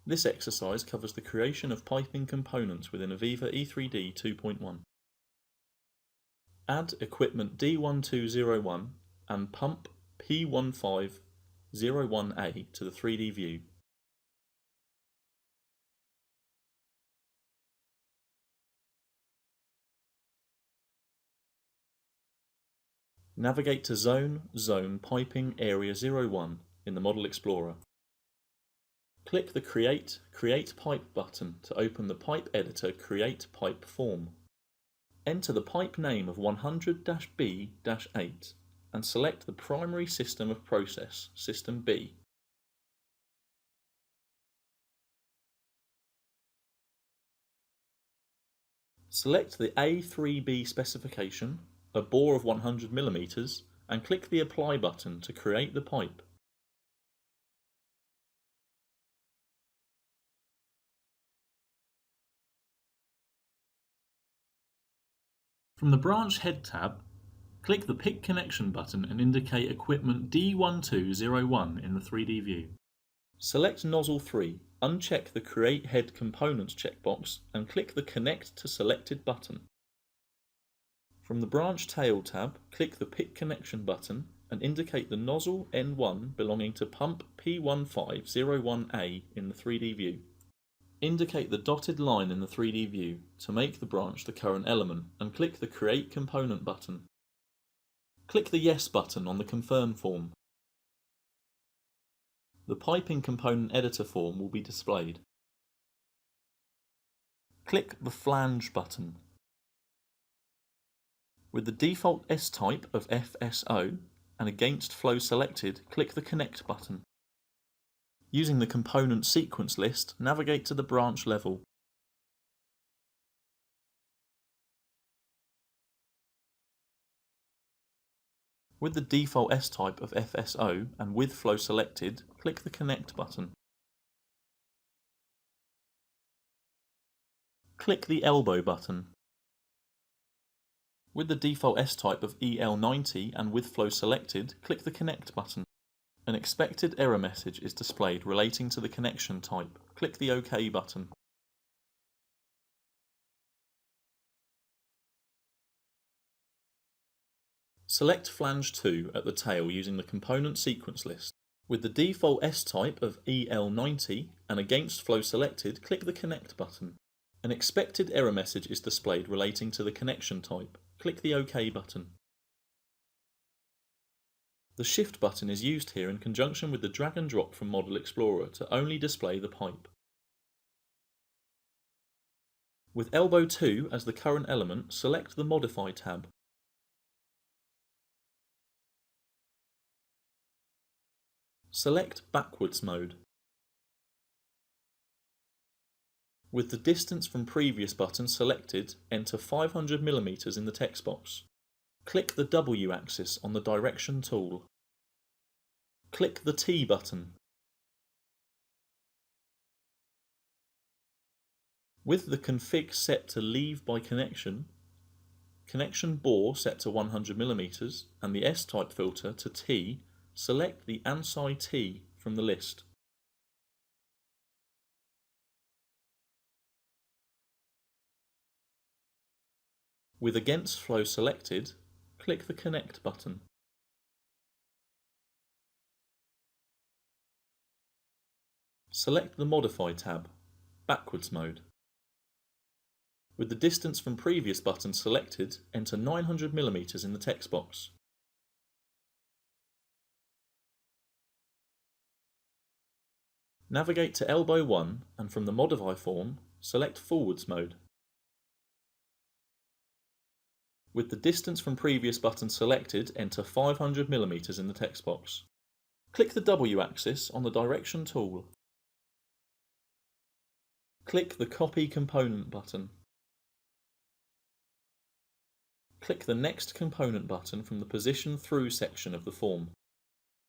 This exercise covers the creation of piping components within AVEVA E3D 2.1. Add equipment D1201 and pump P1501A to the 3D view. Navigate to Zone Piping Area 01 in the Model Explorer. Click the Create Pipe button to open the Pipe Editor Create Pipe form. Enter the pipe name of 100-B-8 and select the primary system of process, System B. Select the A3B specification, a bore of 100 mm, and click the Apply button to create the pipe. From the Branch Head tab, click the Pick Connection button and indicate equipment D1201 in the 3D view. Select Nozzle 3, uncheck the Create Head Components checkbox and click the Connect to Selected button. From the Branch Tail tab, click the Pick Connection button and indicate the nozzle N1 belonging to pump P1501A in the 3D view. Indicate the dotted line in the 3D view to make the branch the current element and click the Create Component button. Click the Yes button on the Confirm form. The Piping Component Editor form will be displayed. Click the Flange button. With the default S-type of FSO and against flow selected, click the Connect button. Using the component sequence list, navigate to the branch level. With the default S-type of FSO and with flow selected, click the Connect button. Click the Elbow button. With the default S-type of EL90 and with flow selected, click the Connect button. An expected error message is displayed relating to the connection type. Click the OK button. Select Flange 2 at the tail using the component sequence list. With the default S-type of EL90 and against flow selected, click the Connect button. An expected error message is displayed relating to the connection type. Click the OK button. The Shift button is used here in conjunction with the drag and drop from Model Explorer to only display the pipe. With Elbow 2 as the current element, select the Modify tab. Select Backwards Mode. With the distance from previous button selected, enter 500 mm in the text box. Click the W axis on the Direction tool. Click the T button. With the config set to Leave by Connection, connection bore set to 100 mm and the S-type filter to T, select the ANSI T from the list. With Against Flow selected, click the Connect button. Select the Modify tab, Backwards Mode. With the distance from previous button selected, enter 900 mm in the text box. Navigate to Elbow 1 and from the Modify form, select Forwards Mode. With the distance from previous button selected, enter 500 mm in the text box. Click the W axis on the Direction tool. Click the Copy Component button. Click the Next Component button from the Position Through section of the form.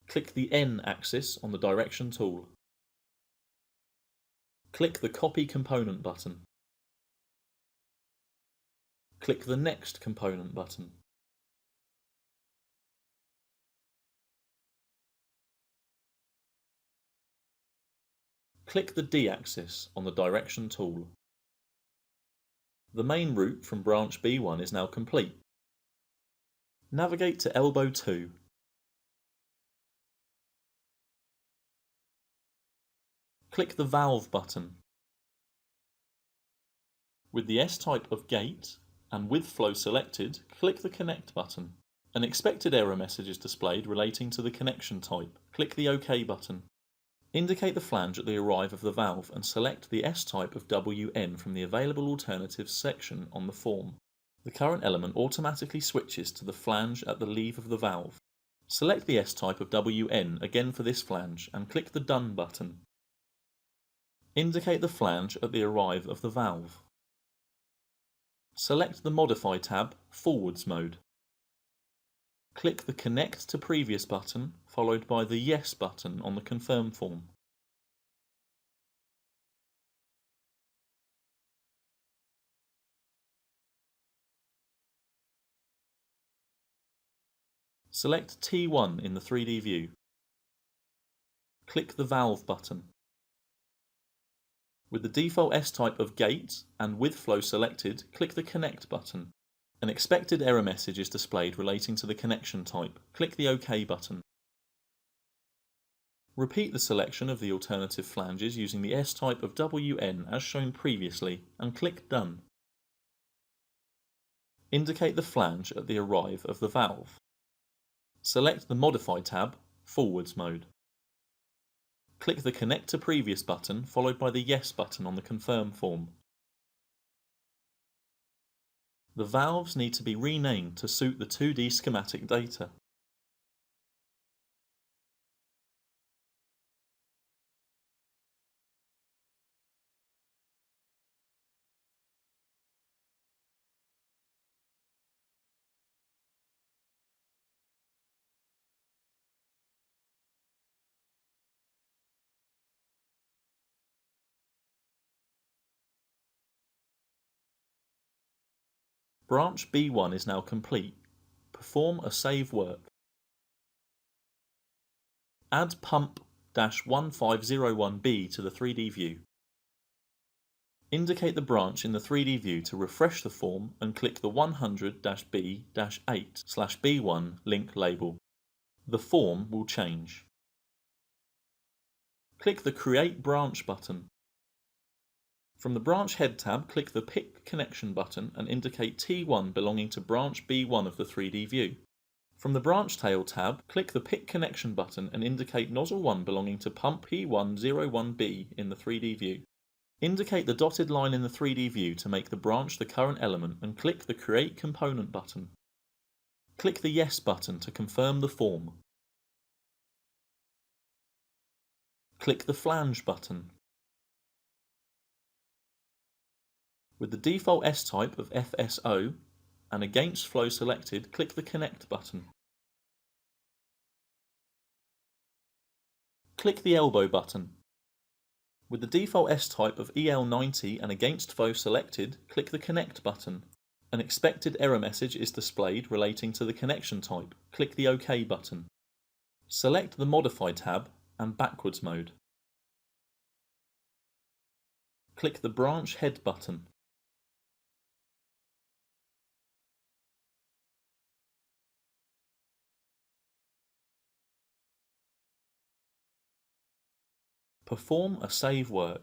Click the N axis on the Direction tool. Click the Copy Component button. Click the Next Component button. Click the D axis on the Direction tool. The main route from branch B1 is now complete. Navigate to elbow 2. Click the Valve button. With the S-type of gate and with flow selected, click the Connect button. An expected error message is displayed relating to the connection type. Click the OK button. Indicate the flange at the arrive of the valve and select the S-type of WN from the Available Alternatives section on the form. The current element automatically switches to the flange at the leave of the valve. Select the S-type of WN again for this flange and click the Done button. Indicate the flange at the arrive of the valve. Select the Modify tab, Forwards Mode. Click the Connect to Previous button, followed by the Yes button on the Confirm form. Select T1 in the 3D view. Click the Valve button. With the default S-type of gate and with flow selected, click the Connect button. An expected error message is displayed relating to the connection type. Click the OK button. Repeat the selection of the alternative flanges using the S-type of WN as shown previously and click Done. Indicate the flange at the arrive of the valve. Select the Modify tab, Forwards Mode. Click the Connect to Previous button followed by the Yes button on the Confirm form. The valves need to be renamed to suit the 2D schematic data. Branch B1 is now complete. Perform a save work. Add pump-1501B to the 3D view. Indicate the branch in the 3D view to refresh the form and click the 100-B-8/B1 link label. The form will change. Click the Create Branch button. From the Branch Head tab, click the Pick Connection button and indicate T1 belonging to branch B1 of the 3D view. From the Branch Tail tab, click the Pick Connection button and indicate Nozzle 1 belonging to pump P101B in the 3D view. Indicate the dotted line in the 3D view to make the branch the current element and click the Create Component button. Click the Yes button to confirm the form. Click the Flange button. With the default S-type of FSO and against flow selected, click the Connect button. Click the Elbow button. With the default S-type of EL90 and against flow selected, click the Connect button. An expected error message is displayed relating to the connection type. Click the OK button. Select the Modify tab and Backwards Mode. Click the Branch Head button. Perform a save work.